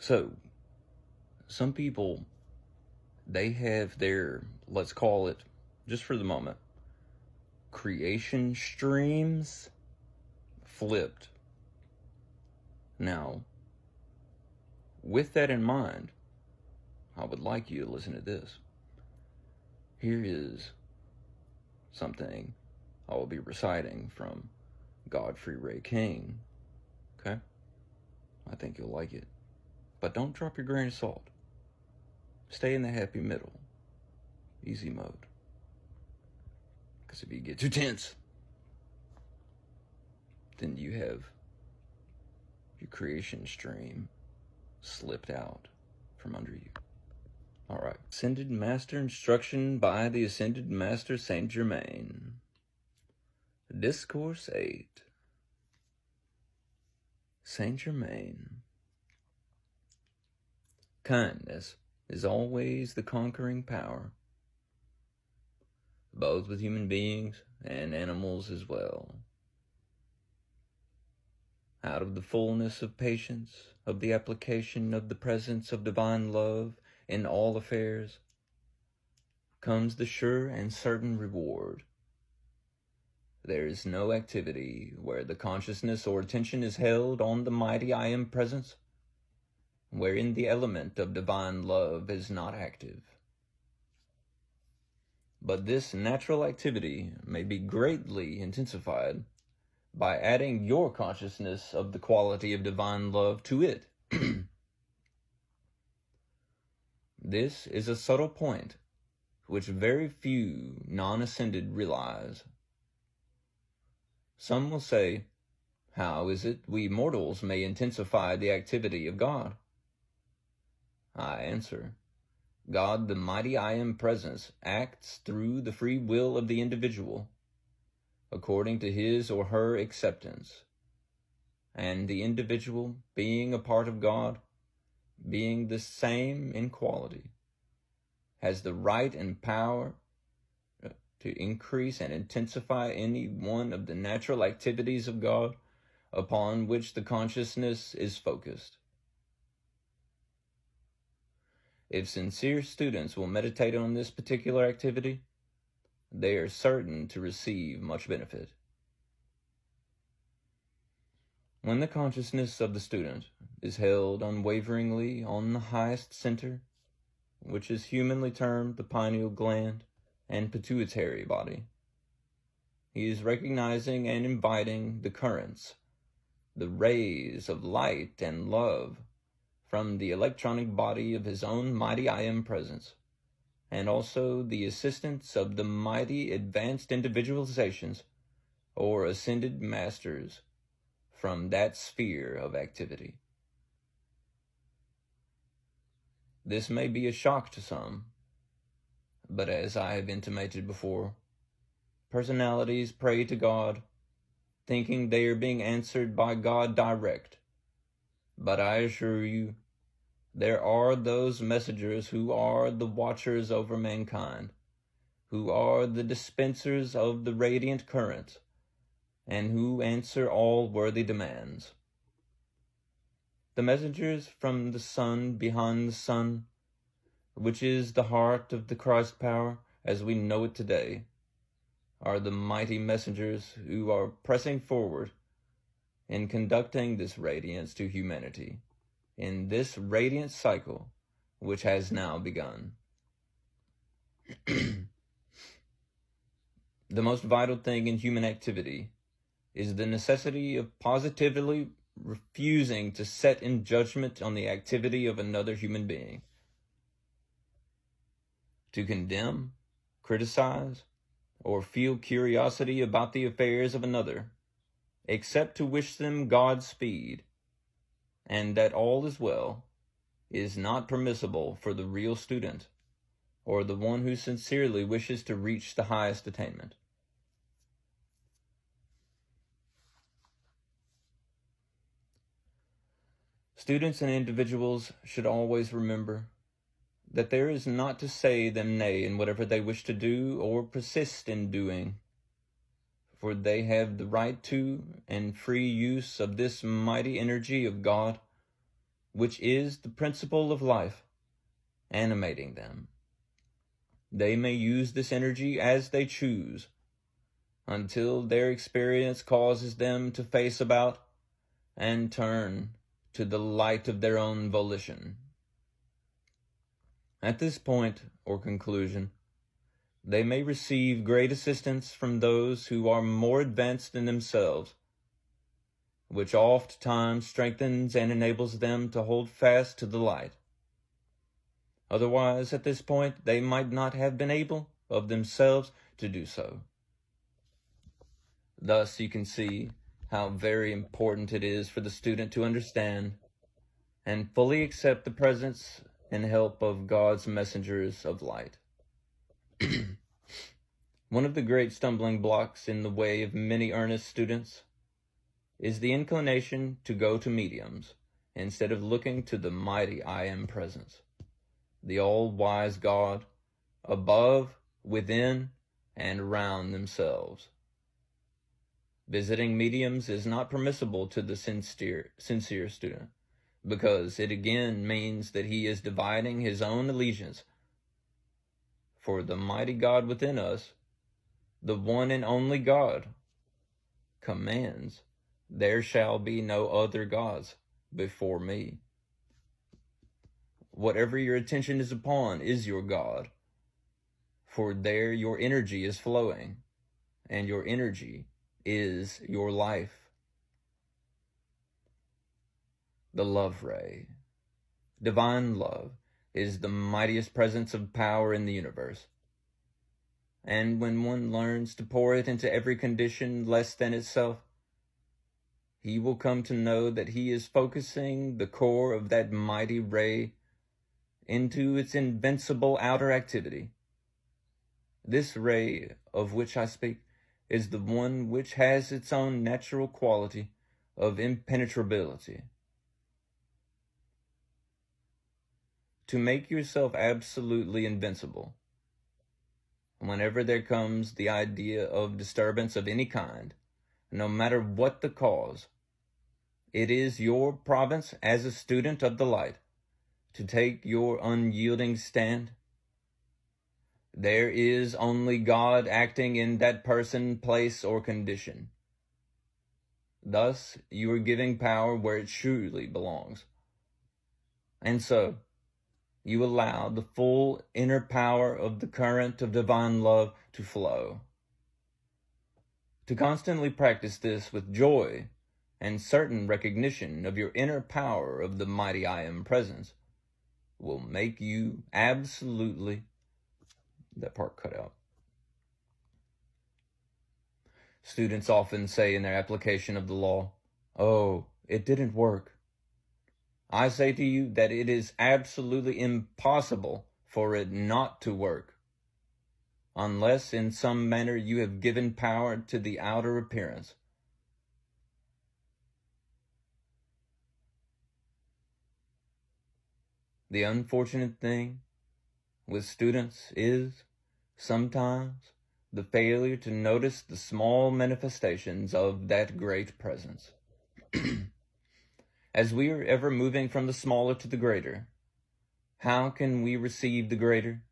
So, some people, they have their, let's call it, just for the moment, creation streams flipped. Now, with that in mind, I would like you to listen to this. Here is something I will be reciting from Godfrey Ray King. Okay? I think you'll like it. But don't drop your grain of salt. Stay in the happy middle. Easy mode. Because if you get too tense, then you have your creation stream slipped out from under you. All right. Ascended Master Instruction by the Ascended Master Saint Germain. Discourse 8. Saint Germain. Kindness is always the conquering power, both with human beings and animals as well. Out of the fullness of patience, of the application of the presence of divine love in all affairs, comes the sure and certain reward. There is no activity where the consciousness or attention is held on the mighty I Am presence, wherein the element of divine love is not active. But this natural activity may be greatly intensified by adding your consciousness of the quality of divine love to it. This is a subtle point which very few non-ascended realize. Some will say, how is it we mortals may intensify the activity of God? I answer, God, the mighty I Am presence, acts through the free will of the individual, according to his or her acceptance. And the individual, being a part of God, being the same in quality, has the right and power to increase and intensify any one of the natural activities of God upon which the consciousness is focused. If sincere students will meditate on this particular activity, they are certain to receive much benefit. When the consciousness of the student is held unwaveringly on the highest center, which is humanly termed the pineal gland and pituitary body, he is recognizing and inviting the currents, the rays of light and love from the electronic body of his own mighty I Am presence, and also the assistance of the mighty advanced individualizations or ascended masters from that sphere of activity. This may be a shock to some, but as I have intimated before, personalities pray to God, thinking they are being answered by God direct. But I assure you, there are those messengers who are the watchers over mankind, who are the dispensers of the radiant current, and who answer all worthy demands. The messengers from the sun behind the sun, which is the heart of the Christ power as we know it today, are the mighty messengers who are pressing forward in conducting this radiance to humanity in this radiant cycle which has now begun. The most vital thing in human activity is the necessity of positively refusing to set in judgment on the activity of another human being. To condemn, criticize, or feel curiosity about the affairs of another, except to wish them Godspeed, and that all is well, is not permissible for the real student, or the one who sincerely wishes to reach the highest attainment. Students and individuals should always remember that there is not to say them nay in whatever they wish to do or persist in doing, for they have the right to and free use of this mighty energy of God, which is the principle of life, animating them. They may use this energy as they choose, until their experience causes them to face about and turn to the light of their own volition. At this point or conclusion, they may receive great assistance from those who are more advanced than themselves, which oft-times strengthens and enables them to hold fast to the light. Otherwise, at this point, they might not have been able of themselves to do so. Thus, you can see how very important it is for the student to understand and fully accept the presence and help of God's messengers of light. One of the great stumbling blocks in the way of many earnest students is the inclination to go to mediums instead of looking to the mighty I Am Presence, the all-wise God, above, within, and around themselves. Visiting mediums is not permissible to the sincere student, because it again means that he is dividing his own allegiance. For the mighty God within us, the one and only God, commands, "There shall be no other gods before me." Whatever your attention is upon is your God, for there your energy is flowing, and your energy is your life. The love ray, divine love, is the mightiest presence of power in the universe. And when one learns to pour it into every condition less than itself, he will come to know that he is focusing the core of that mighty ray into its invincible outer activity. This ray of which I speak is the one which has its own natural quality of impenetrability. To make yourself absolutely invincible, whenever there comes the idea of disturbance of any kind, no matter what the cause, it is your province as a student of the light to take your unyielding stand. There is only God acting in that person, place, or condition. Thus, you are giving power where it truly belongs. And so, you allow the full inner power of the current of divine love to flow. To constantly practice this with joy and certain recognition of your inner power of the mighty I Am Presence will make you absolutely, that part cut out. Students often say in their application of the law, "Oh, it didn't work." I say to you that it is absolutely impossible for it not to work, unless in some manner you have given power to the outer appearance. The unfortunate thing with students is sometimes the failure to notice the small manifestations of that great presence. As we are ever moving from the smaller to the greater, how can we receive the greater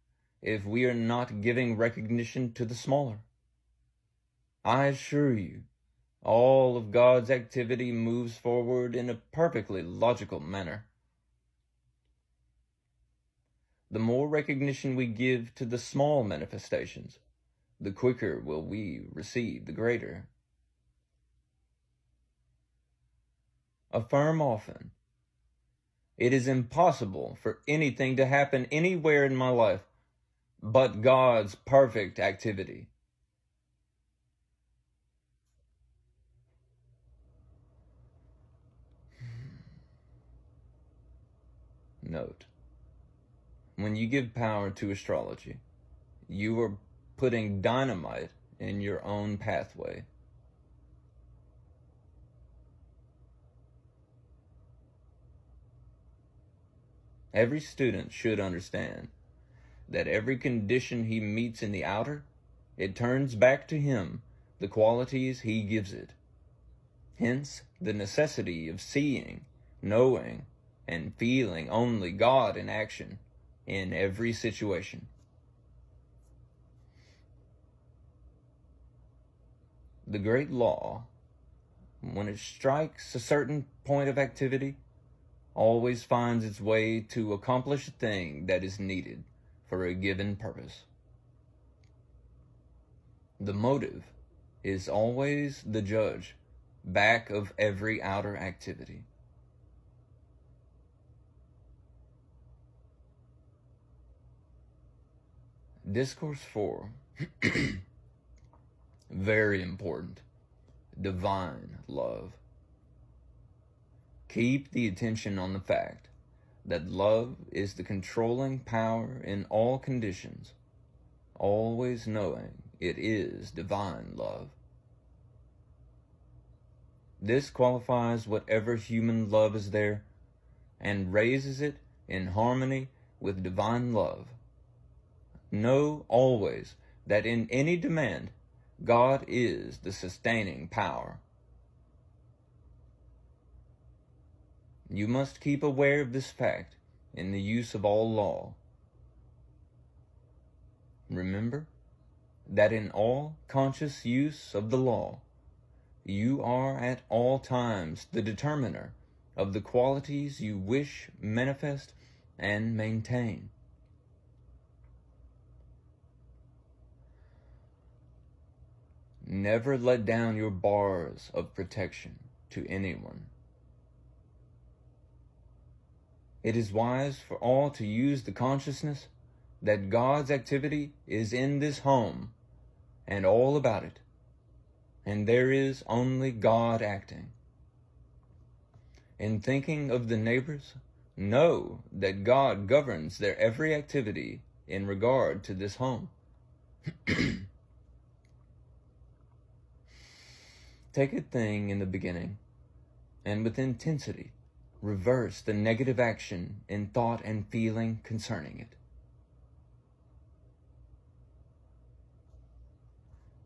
if we are not giving recognition to the smaller? I assure you, all of God's activity moves forward in a perfectly logical manner. The more recognition we give to the small manifestations, the quicker will we receive the greater. Affirm often, it is impossible for anything to happen anywhere in my life but God's perfect activity. Note, when you give power to astrology, you are putting dynamite in your own pathway. Every student should understand that every condition he meets in the outer, it turns back to him the qualities he gives it. Hence, the necessity of seeing, knowing, and feeling only God in action in every situation. The great law, when it strikes a certain point of activity, always finds its way to accomplish a thing that is needed for a given purpose. The motive is always the judge back of every outer activity. Discourse 4. Very important. Divine love. Keep the attention on the fact that love is the controlling power in all conditions, always knowing it is divine love. This qualifies whatever human love is there and raises it in harmony with divine love. Know always that in any demand, God is the sustaining power. You must keep aware of this fact in the use of all law. Remember that in all conscious use of the law, you are at all times the determiner of the qualities you wish manifest and maintain. Never let down your bars of protection to anyone. It is wise for all to use the consciousness that God's activity is in this home and all about it, and there is only God acting. In thinking of the neighbors, know that God governs their every activity in regard to this home. Take a thing in the beginning, and with intensity, reverse the negative action in thought and feeling concerning it.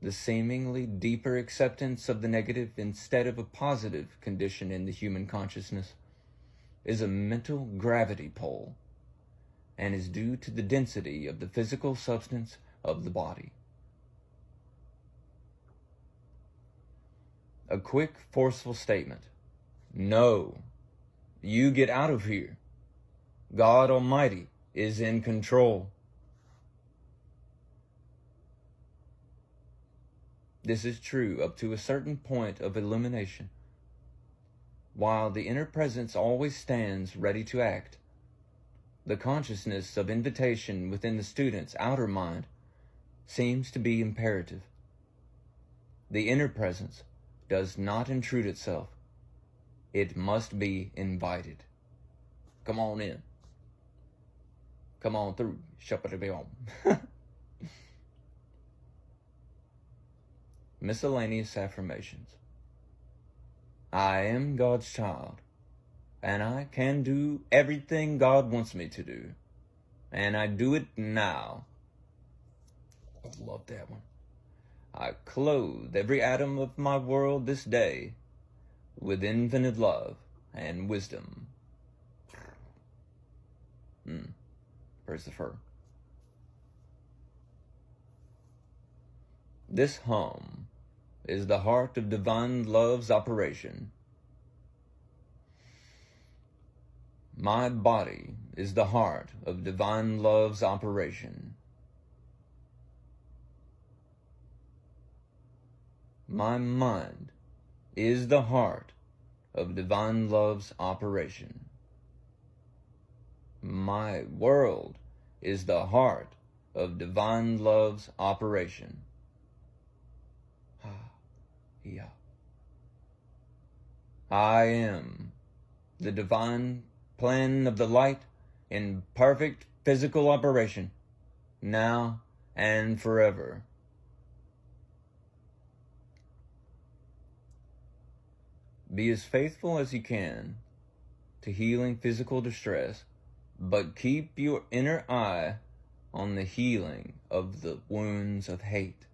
The seemingly deeper acceptance of the negative instead of a positive condition in the human consciousness is a mental gravity pull and is due to the density of the physical substance of the body. A quick, forceful statement. No, you get out of here. God Almighty is in control. This is true up to a certain point of illumination. While the inner presence always stands ready to act, the consciousness of invitation within the student's outer mind seems to be imperative. The inner presence does not intrude itself. It must be invited. Come on in. Come on through. Miscellaneous affirmations. I am God's child, and I can do everything God wants me to do, and I do it now. I love that one. I clothe every atom of my world this day with infinite love and wisdom. Where's the fur? This hum is the heart of divine love's operation. My body is the heart of divine love's operation. My mind is the heart of divine love's operation. My world is the heart of divine love's operation. Yeah. I am the divine plan of the light in perfect physical operation, now and forever. Be as faithful as you can to healing physical distress, but keep your inner eye on the healing of the wounds of hate.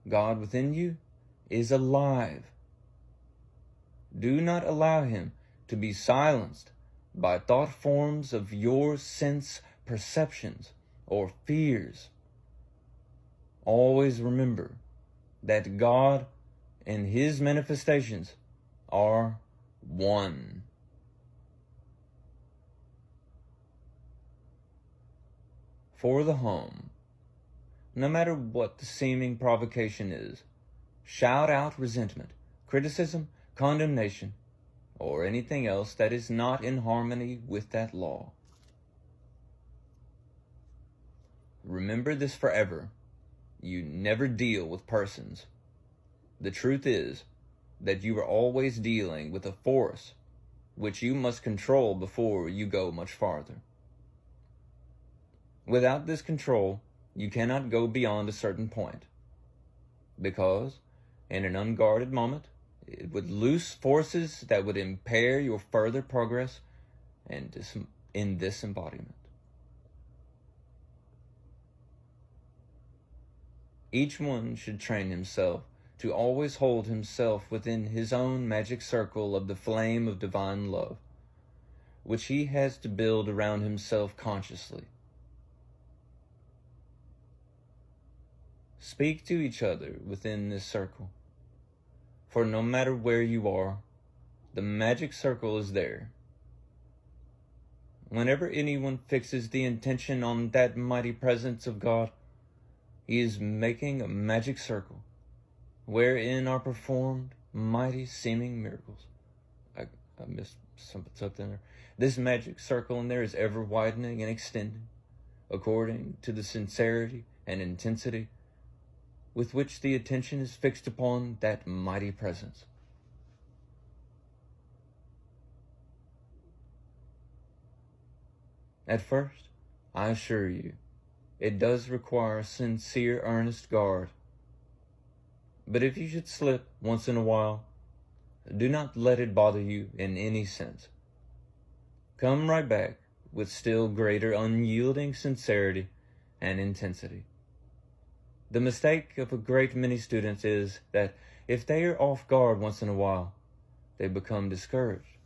God within you is alive. Do not allow him to be silenced by thought forms of your sense perceptions or fears. Always remember that God and his manifestations are one. For the home, no matter what the seeming provocation is, shout out resentment, criticism, condemnation, or anything else that is not in harmony with that law. Remember this forever. You never deal with persons. The truth is that you are always dealing with a force which you must control before you go much farther. Without this control, you cannot go beyond a certain point, because in an unguarded moment, it would loose forces that would impair your further progress and in this embodiment. Each one should train himself to always hold himself within his own magic circle of the flame of divine love, which he has to build around himself consciously. Speak to each other within this circle, for no matter where you are, the magic circle is there. Whenever anyone fixes the intention on that mighty presence of God, he is making a magic circle wherein are performed mighty seeming miracles. I missed something there. This magic circle in there is ever widening and extending according to the sincerity and intensity with which the attention is fixed upon that mighty presence. At first, I assure you, it does require sincere, earnest guard. But if you should slip once in a while, do not let it bother you in any sense. Come right back with still greater unyielding sincerity and intensity. The mistake of a great many students is that if they are off guard once in a while, they become discouraged,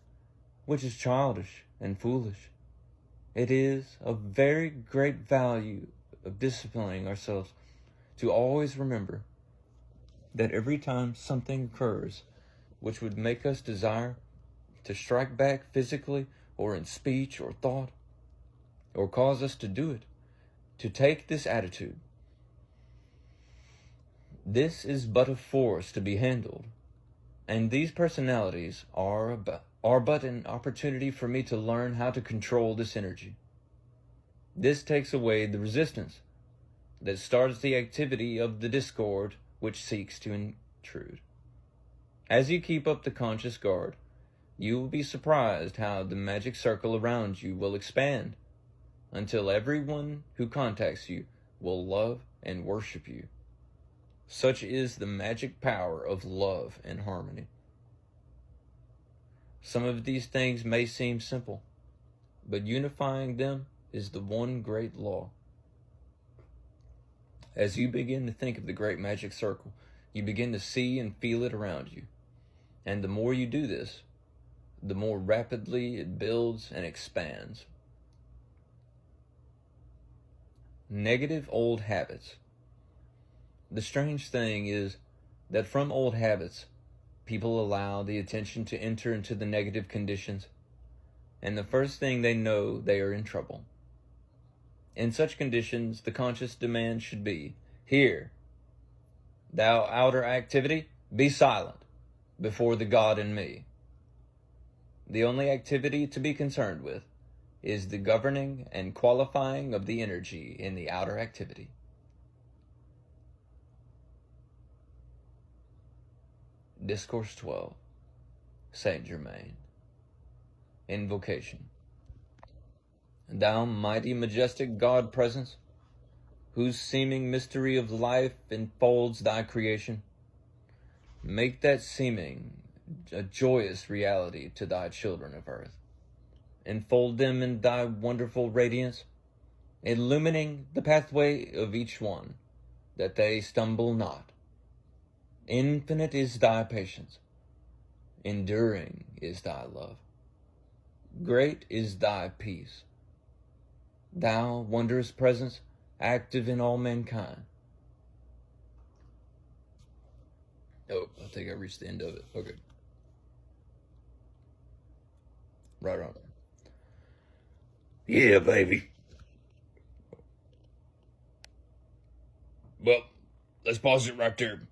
which is childish and foolish. It is of very great value of disciplining ourselves to always remember that every time something occurs which would make us desire to strike back physically or in speech or thought, or cause us to do it, to take this attitude. This is but a force to be handled, and these personalities are but an opportunity for me to learn how to control this energy. This takes away the resistance that starts the activity of the discord which seeks to intrude. As you keep up the conscious guard, you will be surprised how the magic circle around you will expand until everyone who contacts you will love and worship you. Such is the magic power of love and harmony. Some of these things may seem simple, but unifying them is the one great law. As you begin to think of the great magic circle, you begin to see and feel it around you. And the more you do this, the more rapidly it builds and expands. Negative old habits. The strange thing is that from old habits, people allow the attention to enter into the negative conditions, and the first thing they know, they are in trouble. In such conditions, the conscious demand should be, "Here, thou outer activity, be silent before the God in me." The only activity to be concerned with is the governing and qualifying of the energy in the outer activity. Discourse 12, Saint Germain. Invocation. Thou mighty majestic God presence, whose seeming mystery of life enfolds thy creation, make that seeming a joyous reality to thy children of earth. Enfold them in thy wonderful radiance, illumining the pathway of each one, that they stumble not. Infinite is thy patience. enduring is thy love. Great is thy peace. Thou wondrous presence, active in all mankind. Oh, I think I reached the end of it. Okay. Right on. Yeah, baby. Well, let's pause it right there.